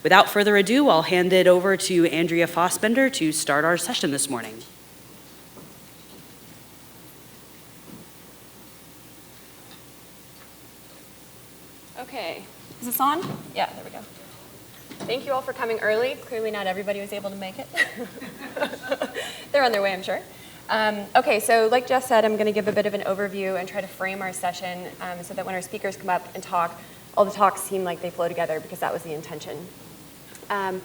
Without further ado, I'll hand it over to Andrea Fassbender to start our session this morning. Okay, is this on? Yeah, there we go. Thank you all for coming early. Clearly not everybody was able to make it. They're on their way, I'm sure. Okay, so like Jess said, I'm going to give a bit of an overview and try to frame our session so that when our speakers come up and talk, all the talks seem like they flow together because that was the intention. And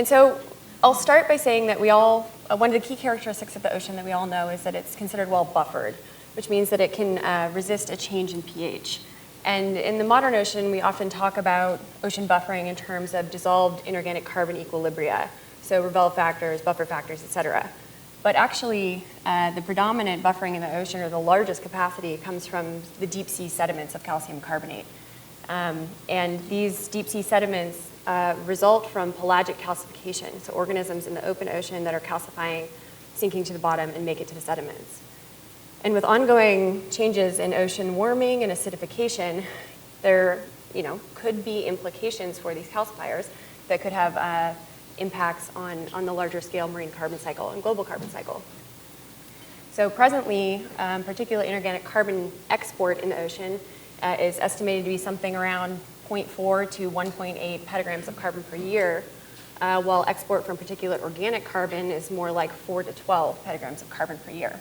so I'll start by saying that one of the key characteristics of the ocean that we all know is that it's considered well buffered, which means that it can resist a change in pH. And in the modern ocean, we often talk about ocean buffering in terms of dissolved inorganic carbon equilibria, so Ravel factors, buffer factors, et cetera. But actually, the predominant buffering in the ocean, or the largest capacity, comes from the deep sea sediments of calcium carbonate. And these deep sea sediments result from pelagic calcification, so organisms in the open ocean that are calcifying, sinking to the bottom, and make it to the sediments. And with ongoing changes in ocean warming and acidification, there could be implications for these calcifiers that could have impacts on the larger scale marine carbon cycle and global carbon cycle. So presently, particulate inorganic carbon export in the ocean is estimated to be something around 0.4 to 1.8 petagrams of carbon per year, while export from particulate organic carbon is more like 4 to 12 petagrams of carbon per year.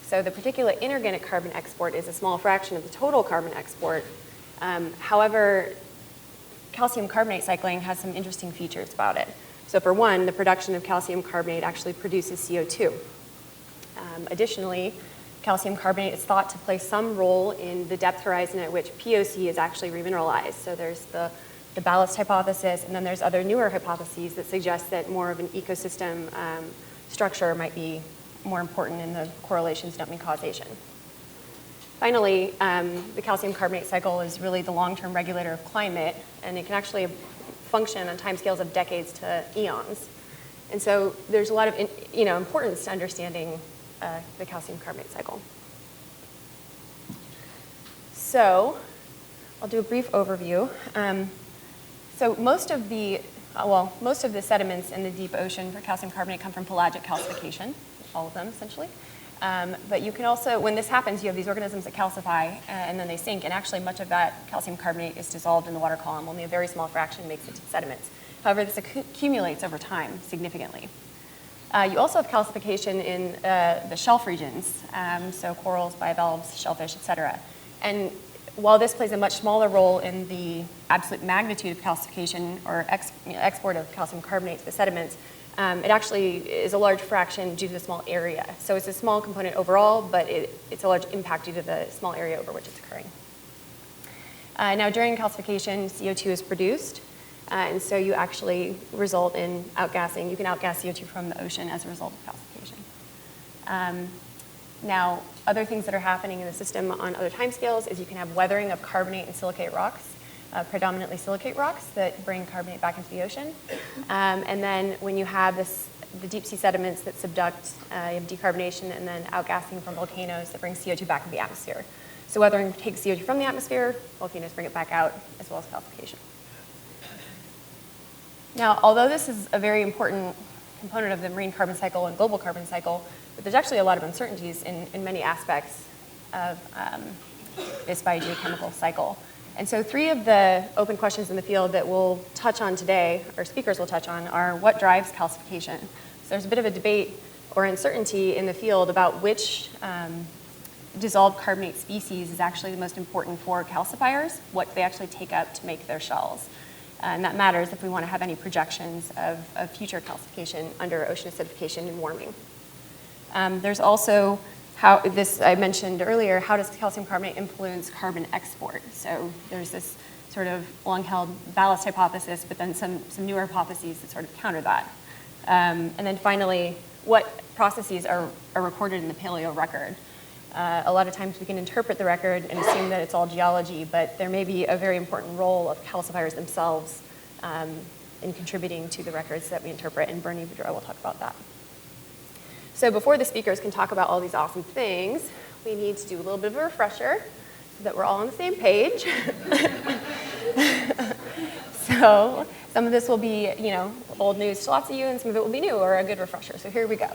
So the particulate inorganic carbon export is a small fraction of the total carbon export. However, calcium carbonate cycling has some interesting features about it. So for one, the production of calcium carbonate actually produces CO2. Additionally, calcium carbonate is thought to play some role in the depth horizon at which POC is actually remineralized. So there's the ballast hypothesis, and then there's other newer hypotheses that suggest that more of an ecosystem structure might be more important in the correlations dumping causation. Finally, the calcium carbonate cycle is really the long-term regulator of climate, and it can actually function on timescales of decades to eons. And so there's a lot of importance to understanding the calcium carbonate cycle. So I'll do a brief overview. So most of the sediments in the deep ocean for calcium carbonate come from pelagic calcification, all of them essentially. But you can also, when this happens, you have these organisms that calcify and then they sink, and actually much of that calcium carbonate is dissolved in the water column. Only a very small fraction makes it to the sediments. However, this accumulates over time significantly. You also have calcification in the shelf regions, so corals, bivalves, shellfish, et cetera. And while this plays a much smaller role in the absolute magnitude of calcification or export of calcium carbonate to the sediments, it actually is a large fraction due to the small area. So it's a small component overall, but it's a large impact due to the small area over which it's occurring. Now, during calcification, CO2 is produced, and so you actually result in outgassing. You can outgas CO2 from the ocean as a result of calcification. Now, other things that are happening in the system on other timescales is you can have weathering of carbonate and silicate rocks. Predominantly silicate rocks that bring carbonate back into the ocean. And then when you have the deep sea sediments that subduct, you have decarbonation and then outgassing from volcanoes that bring CO2 back into the atmosphere. So weathering takes CO2 from the atmosphere, volcanoes bring it back out, as well as calcification. Now, although this is a very important component of the marine carbon cycle and global carbon cycle, but there's actually a lot of uncertainties in many aspects of this biogeochemical cycle. And so 3 of the open questions in the field that we'll touch on today, or speakers will touch on, are what drives calcification. So there's a bit of a debate or uncertainty in the field about which dissolved carbonate species is actually the most important for calcifiers, what they actually take up to make their shells. And that matters if we want to have any projections of future calcification under ocean acidification and warming. There's also I mentioned earlier, how does calcium carbonate influence carbon export? So there's this sort of long-held ballast hypothesis, but then some newer hypotheses that sort of counter that. And then finally, what processes are recorded in the paleo record? A lot of times we can interpret the record and assume that it's all geology, but there may be a very important role of calcifiers themselves in contributing to the records that we interpret, and Bernie Boudreau will talk about that. So before the speakers can talk about all these awesome things, we need to do a little bit of a refresher so that we're all on the same page. So So some of this will be, old news to lots of you, and some of it will be new or a good refresher. So here we go.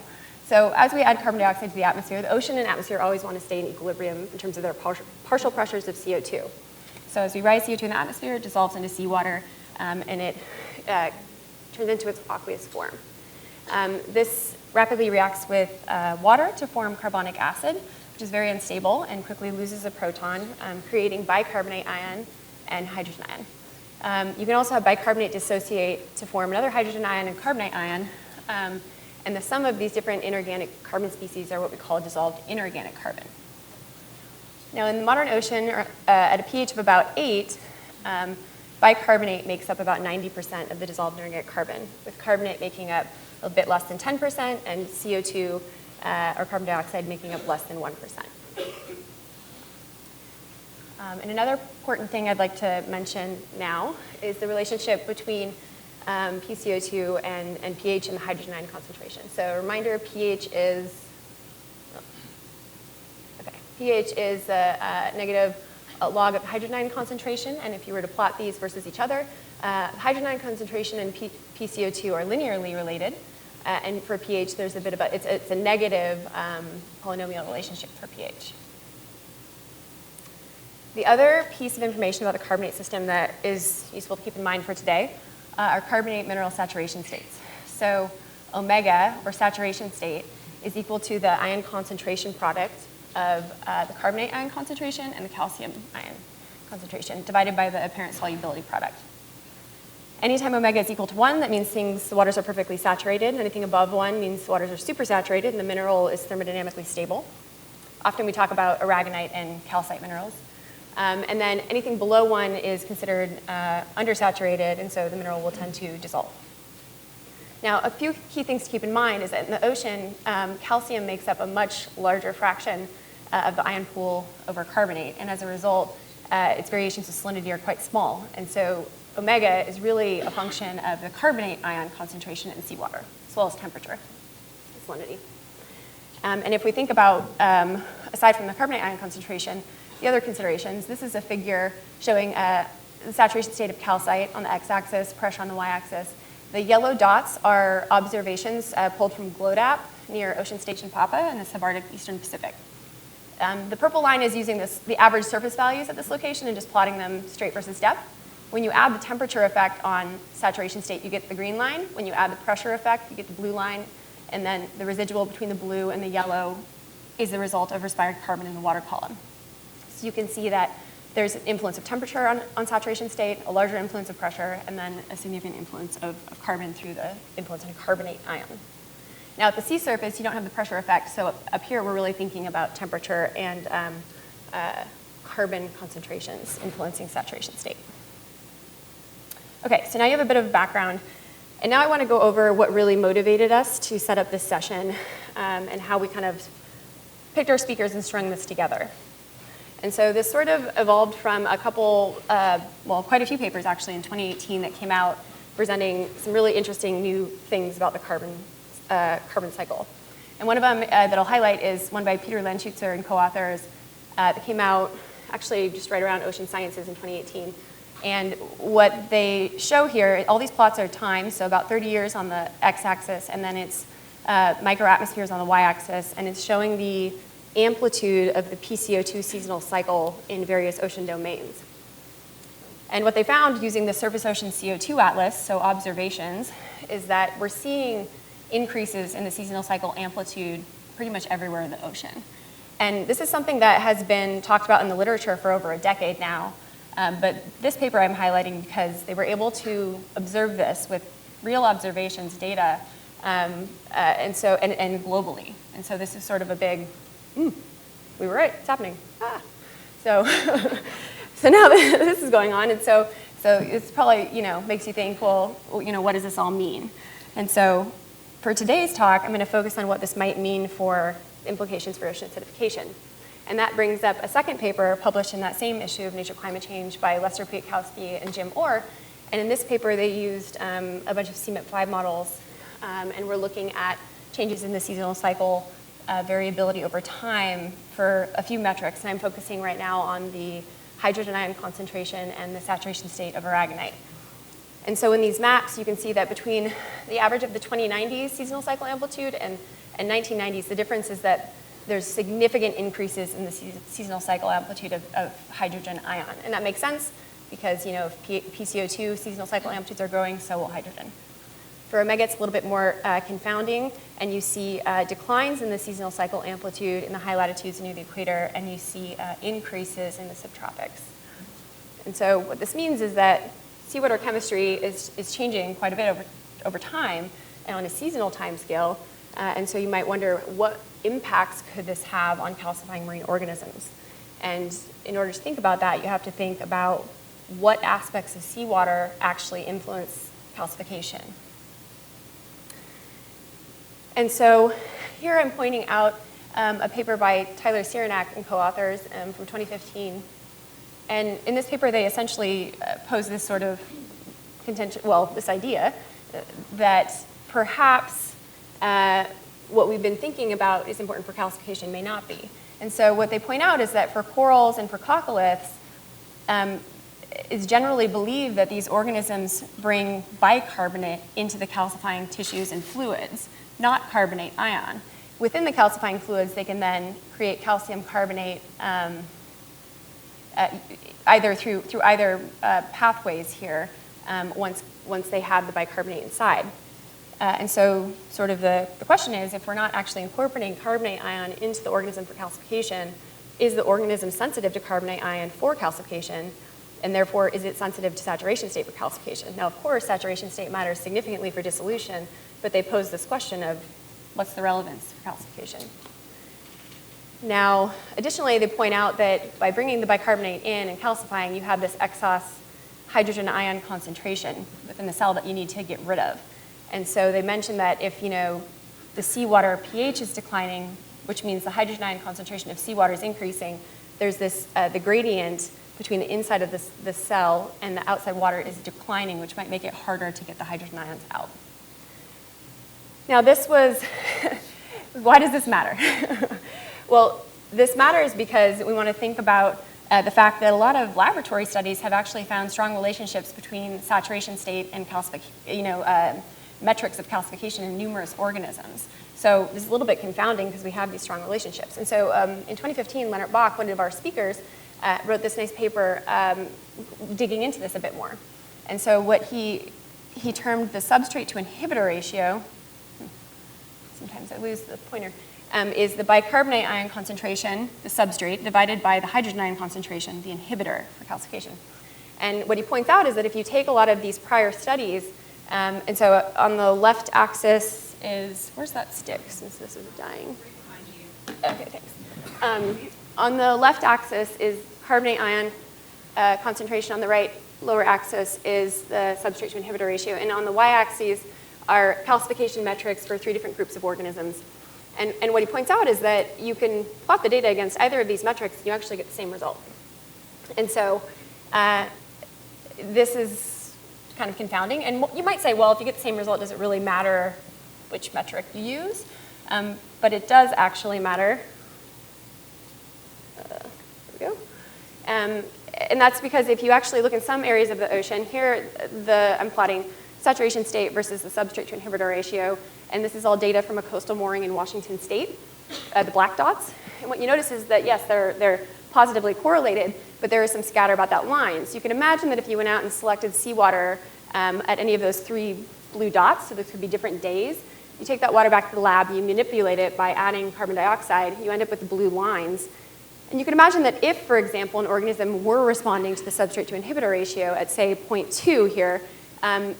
So as we add carbon dioxide to the atmosphere, the ocean and atmosphere always want to stay in equilibrium in terms of their partial pressures of CO2. So as we rise CO2 in the atmosphere, it dissolves into seawater, and it turns into its aqueous form. This rapidly reacts with water to form carbonic acid, which is very unstable and quickly loses a proton, creating bicarbonate ion and hydrogen ion. You can also have bicarbonate dissociate to form another hydrogen ion and carbonate ion. And the sum of these different inorganic carbon species are what we call dissolved inorganic carbon. Now, in the modern ocean, at a pH of about 8, bicarbonate makes up about 90% of the dissolved inorganic carbon, with carbonate making up a bit less than 10% and CO2 or carbon dioxide making up less than 1%. And another important thing I'd like to mention now is the relationship between PCO2 and pH and the hydrogen ion concentration. So a reminder, pH is a negative log of hydrogen ion concentration, and if you were to plot these versus each other, hydrogen ion concentration and PCO2 are linearly related, and for pH there's a bit of it's a negative polynomial relationship for pH. The other piece of information about the carbonate system that is useful to keep in mind for today are carbonate mineral saturation states. So omega, or saturation state, is equal to the ion concentration product of the carbonate ion concentration and the calcium ion concentration, divided by the apparent solubility product. Anytime omega is equal to 1, that means the waters are perfectly saturated. Anything above 1 means the waters are supersaturated and the mineral is thermodynamically stable. Often we talk about aragonite and calcite minerals. And then anything below 1 is considered undersaturated, and so the mineral will tend to dissolve. Now, a few key things to keep in mind is that in the ocean, calcium makes up a much larger fraction of the ion pool over carbonate, and as a result, its variations of salinity are quite small. And so omega is really a function of the carbonate ion concentration in seawater, as well as temperature and salinity. And if we think about, aside from the carbonate ion concentration, the other considerations, this is a figure showing the saturation state of calcite on the x-axis, pressure on the y-axis. The yellow dots are observations pulled from GLODAP near Ocean Station Papa in the subarctic Eastern Pacific. The purple line is using the average surface values at this location and just plotting them straight versus depth. When you add the temperature effect on saturation state, you get the green line. When you add the pressure effect, you get the blue line. And then the residual between the blue and the yellow is the result of respired carbon in the water column. So you can see that there's an influence of temperature on saturation state, a larger influence of pressure, and then a significant influence of carbon through the influence of a carbonate ion. Now at the sea surface, you don't have the pressure effect, so up here we're really thinking about temperature and carbon concentrations influencing saturation state. Okay, so now you have a bit of background, and now I want to go over what really motivated us to set up this session and how we kind of picked our speakers and strung this together. And so this sort of evolved from a couple, quite a few papers actually in 2018 that came out presenting some really interesting new things about the carbon cycle. And one of them that I'll highlight is one by Peter Lenschutzer and co-authors that came out actually just right around Ocean Sciences in 2018. And what they show here, all these plots are time, so about 30 years on the x-axis, and then it's microatmospheres on the y-axis, and it's showing the amplitude of the PCO2 seasonal cycle in various ocean domains. And what they found using the Surface Ocean CO2 Atlas, so observations, is that we're seeing increases in the seasonal cycle amplitude pretty much everywhere in the ocean. And this is something that has been talked about in the literature for over a decade now, but this paper I'm highlighting because they were able to observe this with real observations data and globally. And so this is sort of a big, we were right, it's happening. So now this is going on, and so it's probably, makes you think, well, what does this all mean? And so for today's talk, I'm going to focus on what this might mean for implications for ocean acidification. And that brings up a second paper published in that same issue of Nature Climate Change by Lester Kwiatkowski and Jim Orr. And in this paper, they used a bunch of CMIP5 models, and we're looking at changes in the seasonal cycle variability over time for a few metrics. And I'm focusing right now on the hydrogen ion concentration and the saturation state of aragonite. And so in these maps, you can see that between the average of the 2090s seasonal cycle amplitude and 1990s, the difference is that there's significant increases in the seasonal cycle amplitude of hydrogen ion. And that makes sense because, if PCO2 seasonal cycle amplitudes are growing, so will hydrogen. For omega, it's a little bit more confounding, and you see declines in the seasonal cycle amplitude in the high latitudes near the equator, and you see increases in the subtropics. And so what this means is that seawater chemistry is changing quite a bit over time and on a seasonal time scale. And so you might wonder, what impacts could this have on calcifying marine organisms? And in order to think about that, you have to think about what aspects of seawater actually influence calcification. And so here I'm pointing out a paper by Tyler Cyranak and co-authors from 2015. And in this paper, they essentially pose this sort of contention, this idea that perhaps what we've been thinking about is important for calcification may not be. And so what they point out is that for corals and for coccoliths, it's generally believed that these organisms bring bicarbonate into the calcifying tissues and fluids, not carbonate ion. Within the calcifying fluids, they can then create calcium carbonate either through either pathways here once they have the bicarbonate inside. And so sort of the question is, if we're not actually incorporating carbonate ion into the organism for calcification, is the organism sensitive to carbonate ion for calcification? And therefore, is it sensitive to saturation state for calcification? Now, of course, saturation state matters significantly for dissolution, but they pose this question of what's the relevance for calcification? Now, additionally, they point out that by bringing the bicarbonate in and calcifying, you have this excess hydrogen ion concentration within the cell that you need to get rid of. And so they mentioned that if, the seawater pH is declining, which means the hydrogen ion concentration of seawater is increasing, there's this, the gradient between the inside of the cell and the outside water is declining, which might make it harder to get the hydrogen ions out. Now this was, why does this matter? Well, this matters because we want to think about the fact that a lot of laboratory studies have actually found strong relationships between saturation state and metrics of calcification in numerous organisms. So this is a little bit confounding because we have these strong relationships. And so in 2015, Leonard Bach, one of our speakers, wrote this nice paper digging into this a bit more. And so what he termed the substrate to inhibitor ratio, sometimes I lose the pointer, is the bicarbonate ion concentration, the substrate, divided by the hydrogen ion concentration, the inhibitor for calcification. And what he points out is that if you take a lot of these prior studies, and so on the left axis is, where's that stick since this is dying? Okay, thanks. On the left axis is carbonate ion concentration. On the right lower axis is the substrate to inhibitor ratio. And on the y-axis are calcification metrics for 3 different groups of organisms. And what he points out is that you can plot the data against either of these metrics and you actually get the same result. And so this is kind of confounding. And you might say, well, if you get the same result, does it really matter which metric you use? But it does actually matter. There we go. And that's because if you actually look in some areas of the ocean, here I'm plotting saturation state versus the substrate to inhibitor ratio. And this is all data from a coastal mooring in Washington State, the black dots. And what you notice is that, yes, they're positively correlated, but there is some scatter about that line. So you can imagine that if you went out and selected seawater at any of those 3 blue dots, so this could be different days, you take that water back to the lab, you manipulate it by adding carbon dioxide, you end up with the blue lines. And you can imagine that if, for example, an organism were responding to the substrate to inhibitor ratio at, say, 0.2 here,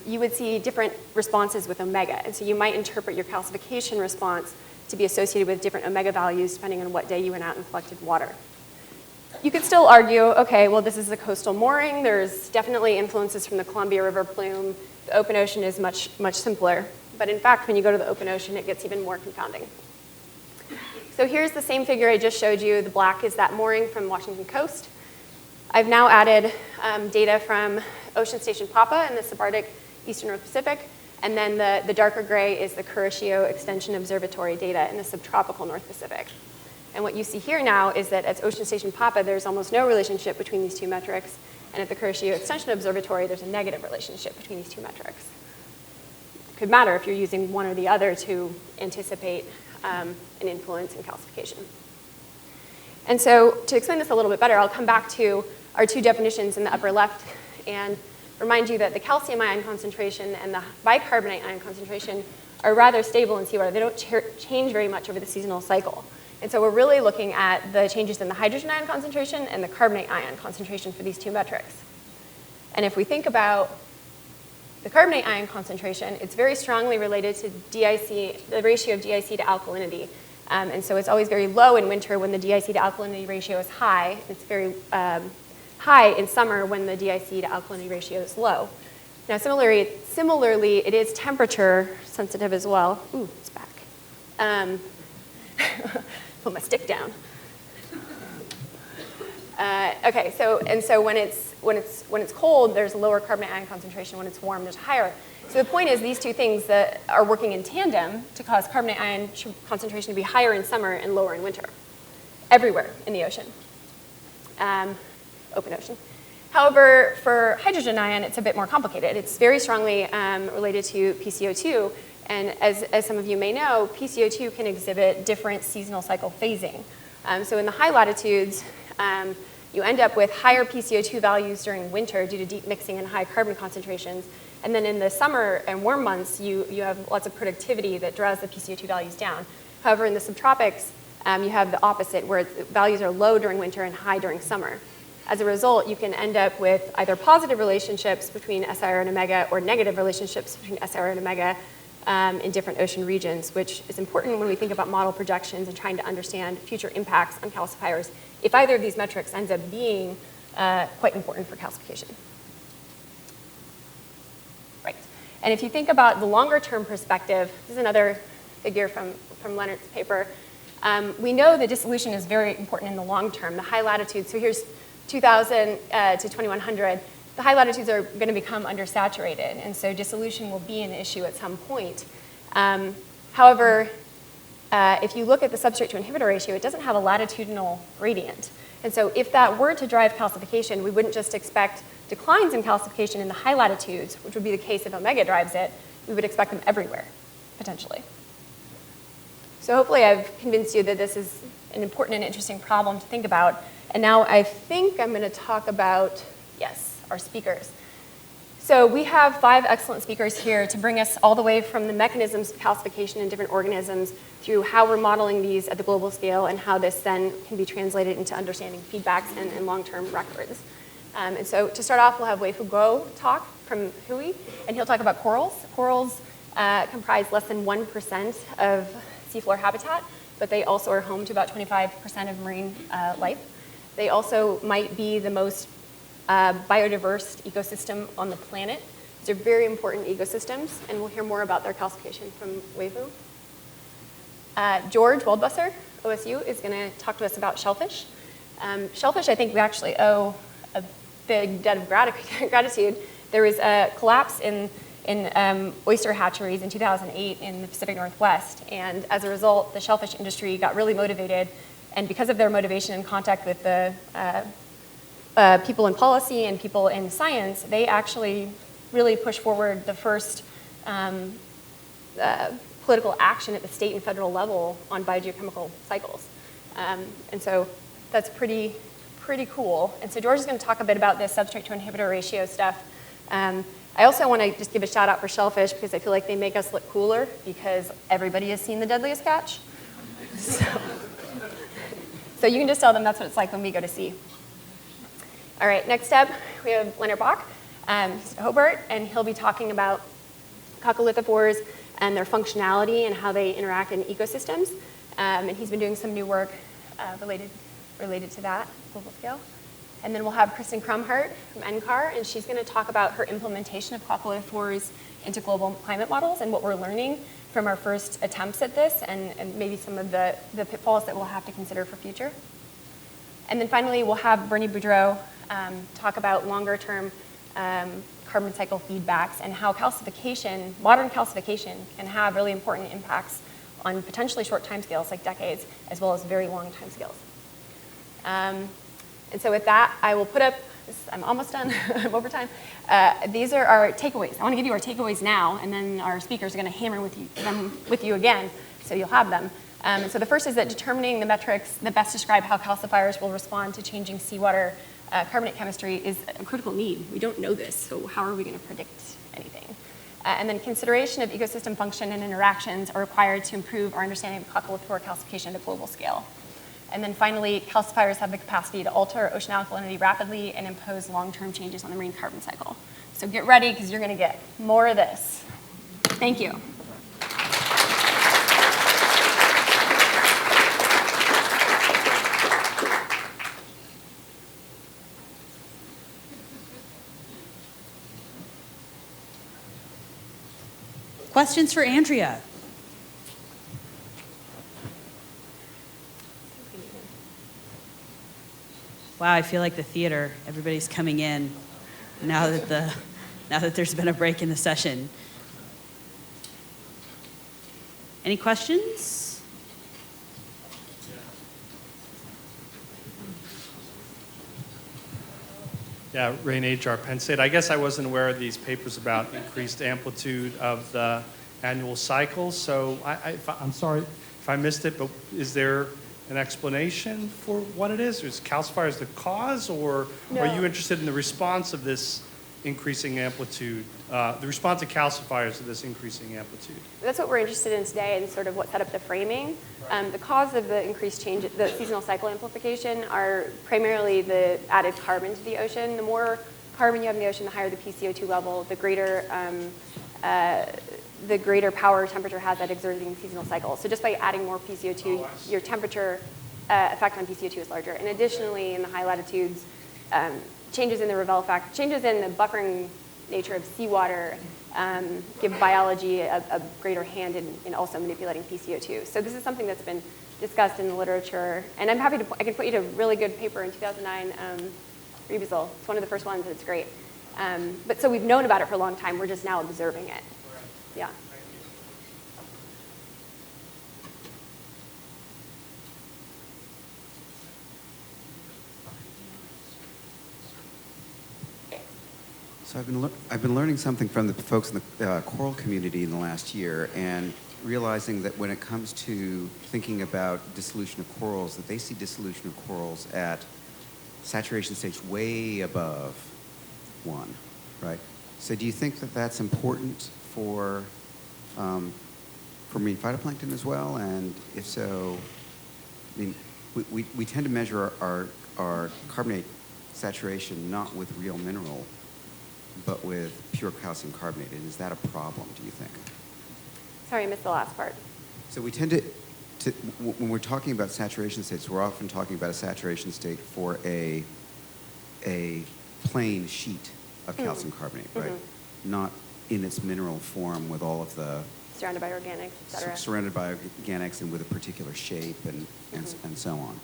you would see different responses with omega. And so you might interpret your calcification response to be associated with different omega values depending on what day you went out and collected water. You could still argue, okay, well, this is a coastal mooring. There's definitely influences from the Columbia River plume. The open ocean is much, much simpler. But in fact, when you go to the open ocean, it gets even more confounding. So here's the same figure I just showed you. The black is that mooring from Washington coast. I've now added data from Ocean Station Papa in the subarctic eastern North Pacific, and then the darker gray is the Kuroshio Extension Observatory data in the subtropical North Pacific. And what you see here now is that at Ocean Station Papa, there's almost no relationship between these 2 metrics, And at the Kuroshio Extension Observatory, there's a negative relationship between these two metrics. It could matter if you're using one or the other to anticipate an influence in calcification. And so to explain this a little bit better, I'll come back to our two definitions in the upper left and remind you that the calcium ion concentration and the bicarbonate ion concentration are rather stable in seawater. They don't change very much over the seasonal cycle. And so we're really looking at the changes in the hydrogen ion concentration and the carbonate ion concentration for these two metrics. And if we think about the carbonate ion concentration, it's very strongly related to DIC, the ratio of DIC to alkalinity. And so it's always very low in winter when the DIC to alkalinity ratio is high. It's very high in summer when the DIC to alkalinity ratio is low. Now, similarly, it is temperature sensitive as well. Ooh, it's back. Put my stick down. Okay, so when it's cold, there's a lower carbonate ion concentration. When it's warm, there's higher. So the point is these two things that are working in tandem to cause carbonate ion concentration to be higher in summer and lower in winter, everywhere in the ocean, open ocean. However, for hydrogen ion, it's a bit more complicated. It's very strongly related to PCO2. And as some of you may know, PCO2 can exhibit different seasonal cycle phasing. So in the high latitudes, you end up with higher PCO2 values during winter due to deep mixing and high carbon concentrations. And then in the summer and warm months, you have lots of productivity that draws the PCO2 values down. However, in the subtropics, you have the opposite, where values are low during winter and high during summer. As a result, you can end up with either positive relationships between SIR and omega or negative relationships between SIR and omega in different ocean regions, which is important when we think about model projections and trying to understand future impacts on calcifiers if either of these metrics ends up being quite important for calcification. Right. And if you think about the longer term perspective, this is another figure from Leonard's paper. We know that dissolution is very important in the long term. The high latitudes, so here's 2000 to 2100, the high latitudes are going to become undersaturated, and so dissolution will be an issue at some point. However, if you look at the substrate to inhibitor ratio, it doesn't have a latitudinal gradient. And so if that were to drive calcification, we wouldn't just expect declines in calcification in the high latitudes, which would be the case if omega drives it. We would expect them everywhere, potentially. So hopefully I've convinced you that this is an important and interesting problem to think about. And now I think I'm going to talk about, yes, our speakers. So we have 5 excellent speakers here to bring us all the way from the mechanisms of calcification in different organisms through how we're modeling these at the global scale and how this then can be translated into understanding feedbacks and long-term records. And so to start off, we'll have Wei-Fu Guo talk from Hui, and he'll talk about corals. Corals comprise less than 1% of seafloor habitat, but they also are home to about 25% of marine life. They also might be the most biodiverse ecosystem on the planet. These are very important ecosystems, and we'll hear more about their calcification from Wei-Fu. George Waldbusser, OSU, is going to talk to us about shellfish. Shellfish, I think we actually owe a big debt of gratitude. There was a collapse in oyster hatcheries in 2008 in the Pacific Northwest, and as a result, the shellfish industry got really motivated, and because of their motivation and contact with the people in policy and people in science, they actually really pushed forward the first political action at the state and federal level on biogeochemical cycles. And so that's pretty cool. And so George is going to talk a bit about this substrate to inhibitor ratio stuff. I also want to just give a shout out for shellfish because I feel like they make us look cooler because everybody has seen The Deadliest Catch. So you can just tell them that's what it's like when we go to sea. All right, next up, we have Leonard Bach, Hobart, and he'll be talking about coccolithophores and their functionality and how they interact in ecosystems. And he's been doing some new work related to that, global scale. And then we'll have Kristen Krumhart from NCAR, and she's going to talk about her implementation of coccolithophores into global climate models and what we're learning from our first attempts at this and maybe some of the pitfalls that we'll have to consider for future. And then finally, we'll have Bernie Boudreau talk about longer-term carbon cycle feedbacks and how calcification, modern calcification, can have really important impacts on potentially short timescales, like decades, as well as very long timescales. And so with that, I will put up I'm almost done. I'm over time. These are our takeaways. I want to give you our takeaways now, and then our speakers are going to hammer them with you again, so you'll have them. So the first is that determining the metrics that best describe how calcifiers will respond to changing seawater carbonate chemistry is a critical need. We don't know this, so how are we going to predict anything? And then consideration of ecosystem function and interactions are required to improve our understanding of aquaculture calcification at a global scale. And then finally, calcifiers have the capacity to alter ocean alkalinity rapidly and impose long-term changes on the marine carbon cycle. So get ready, because you're going to get more of this. Thank you. Questions for Andrea? Wow, I feel like the theater. Everybody's coming in now that there's been a break in the session. Any questions? Yeah, Rain HR, Penn State. I guess I wasn't aware of these papers about increased amplitude of the annual cycles. So I'm sorry if I missed it, but is there an explanation for what it is? Is calcifiers the cause, or No. are you interested in the response of this increasing amplitude, the response of calcifiers to this increasing amplitude? That's what we're interested in today, and sort of what set up the framing. The cause of the increased change, the seasonal cycle amplification, are primarily the added carbon to the ocean. The more carbon you have in the ocean, the higher the PCO2 level, the greater power temperature has at exerting the seasonal cycle. So just by adding more PCO2, your temperature effect on PCO2 is larger. And additionally, in the high latitudes, changes in the Ravel effect, changes in the buffering nature of seawater give biology a greater hand in also manipulating PCO2. So this is something that's been discussed in the literature. And I'm happy I can put you to a really good paper in 2009, Rebusel. It's one of the first ones, and it's great. But so we've known about it for a long time. We're just now observing it. Yeah. So I've been learning something from the folks in the coral community in the last year, and realizing that when it comes to thinking about dissolution of corals, that they see dissolution of corals at saturation stage way above 1, right? So do you think that that's important for marine phytoplankton as well? And if so, I mean, we tend to measure our carbonate saturation not with real mineral, but with pure calcium carbonate. And is that a problem, do you think? Sorry, I missed the last part. So we tend to when we're talking about saturation states, we're often talking about a saturation state for a plain sheet of calcium carbonate, right? Not in its mineral form with all of the Surrounded by organics, et cetera. surrounded by organics and with a particular shape and so on.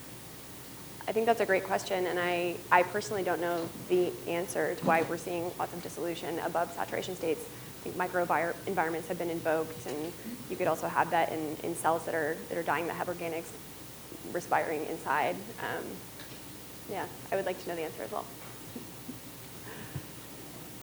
I think that's a great question, and I personally don't know the answer to why we're seeing lots of dissolution above saturation states. I think microenvironments have been invoked, and you could also have that in cells that are dying that have organics respiring inside. Yeah, I would like to know the answer as well.